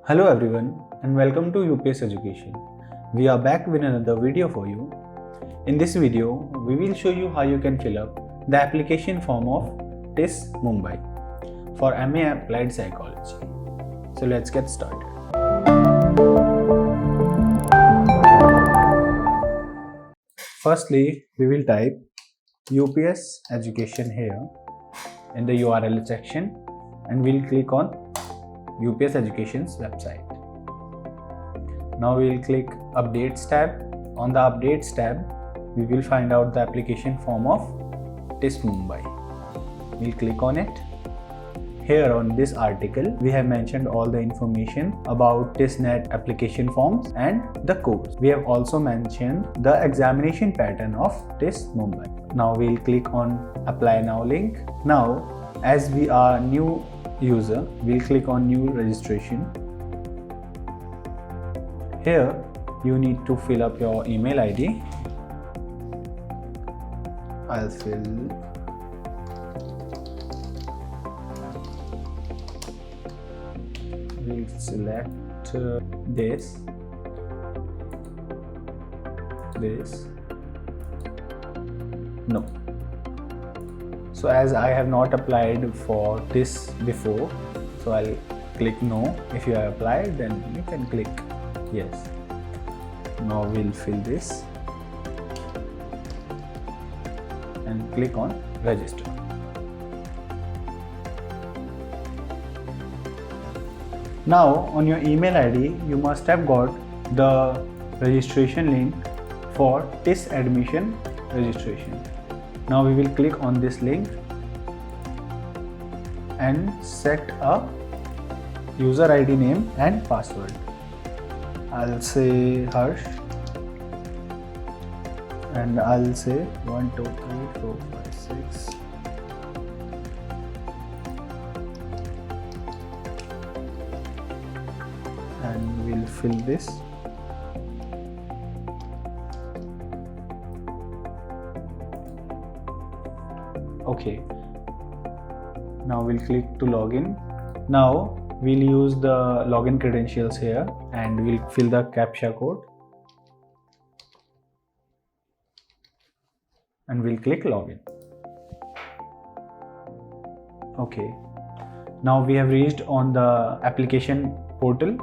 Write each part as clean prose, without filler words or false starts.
Hello everyone and welcome to UPS Education. We are back with another video for you. In this video, we will show you how you can fill up the application form of TISS Mumbai for MA Applied Psychology. So let's get started. Firstly, we will type UPS Education here in the URL section and we'll click on UPS Education's website. Now we will click Updates tab. On the Updates tab, we will find out the application form of TISS Mumbai. We'll click on it. Here on this article, we have mentioned all the information about TISSNet application forms and the course. We have also mentioned the examination pattern of TISS Mumbai. Now we'll click on Apply Now link. Now, as we are new user, we'll click on New Registration. Here, you need to fill up your email ID. I'll fill we'll select this no. So as I have not applied for this before, so I'll click no. If you have applied, then you can click yes. Now we'll fill this and click on register. Now on your email ID, you must have got the registration link for TISS admission registration. Now we will click on this link and set a user ID name and password. I'll say Harsh and I'll say 1 2 3 4 5 6. And we'll fill this. Okay, now we'll click to login. Now we'll use the login credentials here and we'll fill the CAPTCHA code and we'll click login. Okay, now we have reached on the application portal.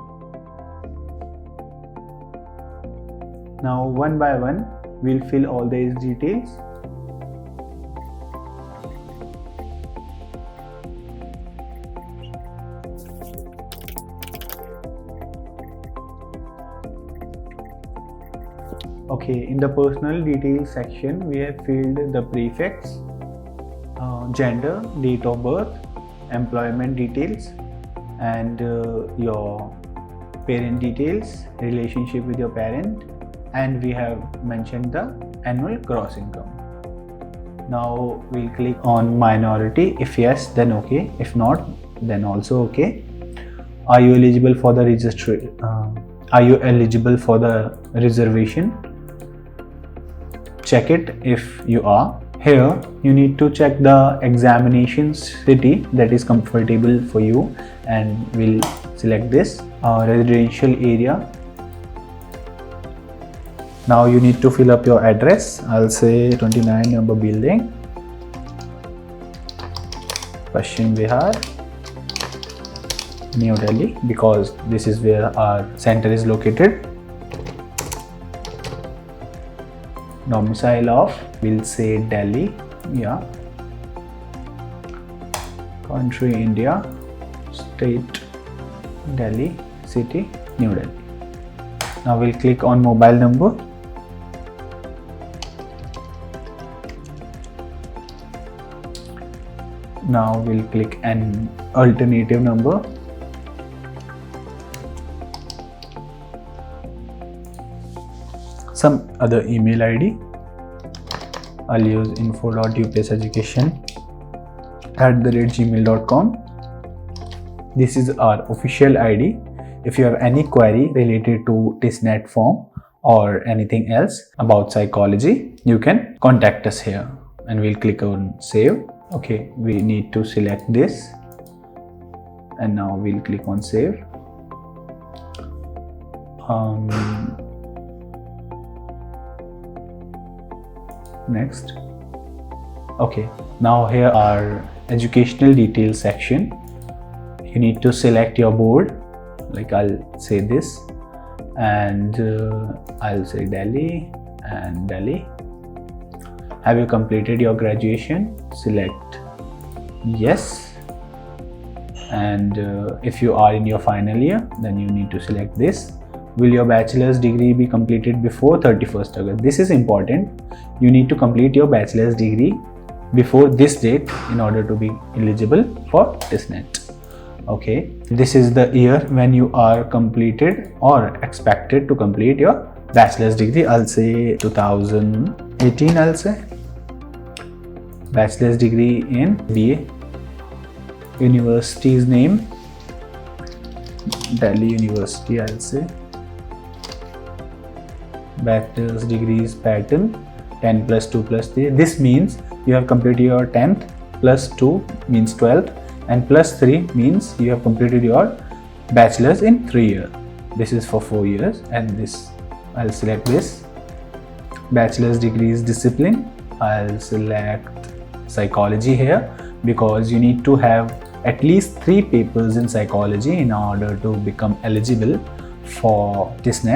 Now one by one we'll fill all these details. Okay, in the personal details section, we have filled the prefix, gender, date of birth, employment details, and your parent details, relationship with your parent, and we have mentioned the annual gross income. Now we'll click on minority. If yes, then okay. If not, then also okay. Are you eligible for the reservation? Check it if you are. Here you need to check the examination city that is comfortable for you and we'll select this. Residential area. Now you need to fill up your address. I'll say 29 number building, Paschim Vihar, New Delhi, because this is where our center is located. Domicile of, we'll say Delhi, yeah. Country India, state Delhi, city New Delhi. Now we'll click on mobile number. Now we'll click an alternative number. Some other email ID. I'll use info.upseducation@gmail.com. This is our official ID. If you have any query related to TISSNet form or anything else about psychology, you can contact us here and we'll click on save. Okay, we need to select this and now we'll click on save. Next. Okay, now here are educational details section. You need to select your board, like I'll say this, and I'll say Delhi and Delhi. Have you completed your graduation? Select yes. And if you are in your final year, then you need to select this. Will your bachelor's degree be completed before 31st August? This is important. You need to complete your bachelor's degree before this date in order to be eligible for TISS. Okay, this is the year when you are completed or expected to complete your bachelor's degree. I'll say 2018. I'll say bachelor's degree in BA. University's name, Delhi University. I'll say bachelor's degrees pattern 10 plus 2 plus 3. This means you have completed your 10th, plus 2 means 12th, and plus 3 means you have completed your bachelor's in 3 years. This is for 4 years, and this I'll select this. Bachelor's degrees discipline, I'll select psychology here, because you need to have at least 3 papers in psychology in order to become eligible for TISS.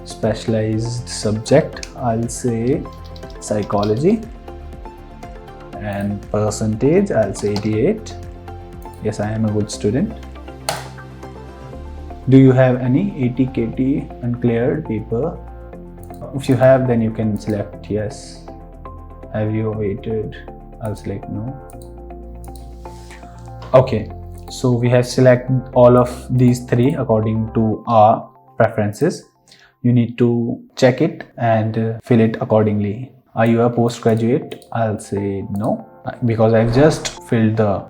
Specialized subject, I'll say psychology, and percentage, I'll say 88. Yes, I am a good student. Do you have any 80 KT uncleared paper? If you have, then you can select yes. Have you awaited? I'll select no. Okay, so we have selected all of these 3 according to our preferences. You need to check it and fill it accordingly. Are you a postgraduate? I'll say no, because I've just filled the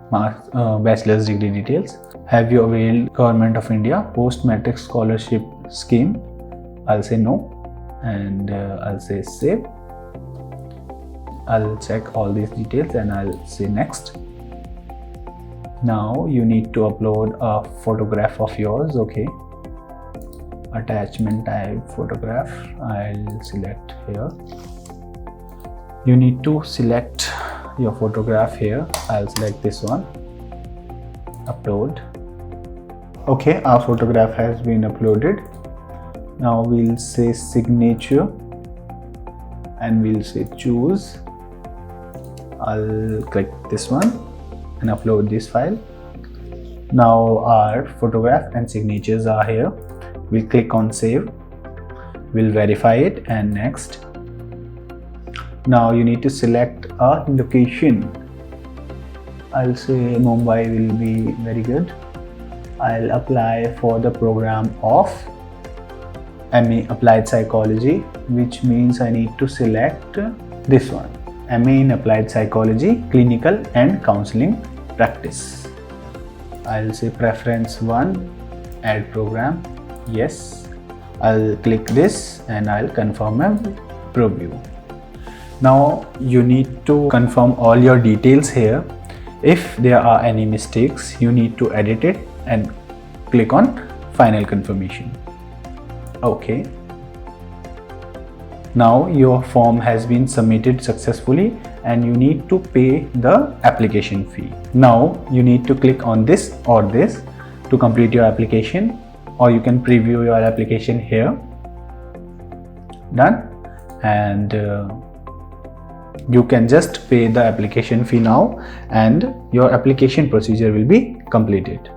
bachelor's degree details. Have you availed Government of India post-matric scholarship scheme? I'll say no, and I'll say save. I'll check all these details and I'll say next. Now you need to upload a photograph of yours. Okay, attachment type photograph, I'll select here. You need to select your photograph here. I'll select this one, upload. Okay, our photograph has been uploaded. Now we'll say signature and we'll say choose. I'll click this one and upload this file. Now our photograph and signatures are here. We'll click on save. We'll verify it and next. Now you need to select a location. I'll say Mumbai will be very good. I'll apply for the program of MA Applied Psychology, which means I need to select this one, MA in Applied Psychology, Clinical and Counseling Practice. I'll say preference 1, add program, yes. I'll click this and I'll confirm a preview. Now you need to confirm all your details here. If there are any mistakes, you need to edit it and click on final confirmation. Okay. Now your form has been submitted successfully and you need to pay the application fee. Now you need to click on this or this to complete your application, or you can preview your application here. Done. And you can just pay the application fee now and your application procedure will be completed.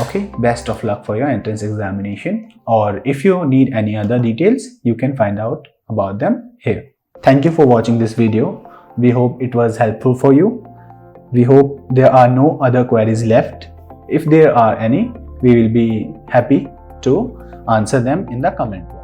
Okay, best of luck for your entrance examination, or if you need any other details, you can find out about them here. Thank you for watching this video. We hope it was helpful for you. We hope there are no other queries left. If there are any, we will be happy to answer them in the comment box.